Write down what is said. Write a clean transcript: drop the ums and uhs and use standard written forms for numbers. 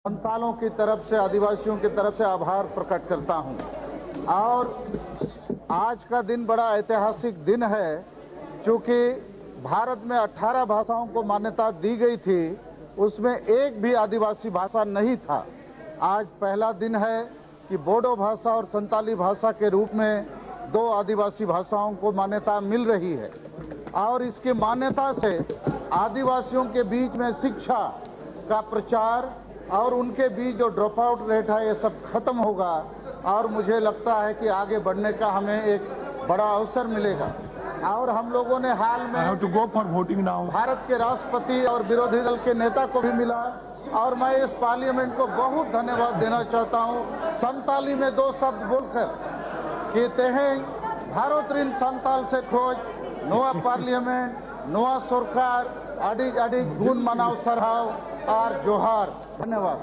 संतालों की तरफ से, आदिवासियों की तरफ से आभार प्रकट करता हूं। और आज का दिन बड़ा ऐतिहासिक दिन है, क्योंकि भारत में 18 भाषाओं को मान्यता दी गई थी, उसमें एक भी आदिवासी भाषा नहीं था। आज पहला दिन है कि बोडो भाषा और संताली भाषा के रूप में 2 आदिवासी भाषाओं को मान्यता मिल रही है। और इसकी मान्यता से आदिवासियों के बीच में शिक्षा का प्रचार और उनके बीच जो ड्रॉप आउट रेट है, ये सब खत्म होगा। और मुझे लगता है कि आगे बढ़ने का हमें एक बड़ा अवसर मिलेगा। और हम लोगों ने हाल में भारत के राष्ट्रपति और विरोधी दल के नेता को भी मिला, और मैं इस पार्लियामेंट को बहुत धन्यवाद देना चाहता हूं। संताली में 2 शब्द बोलकर कि तेहें भारत रिन संताल से खोज नोआ पार्लियामेंट, नोआ सरकार, अडिग गुण मनाव सरहाव और जोहार। धन्यवाद।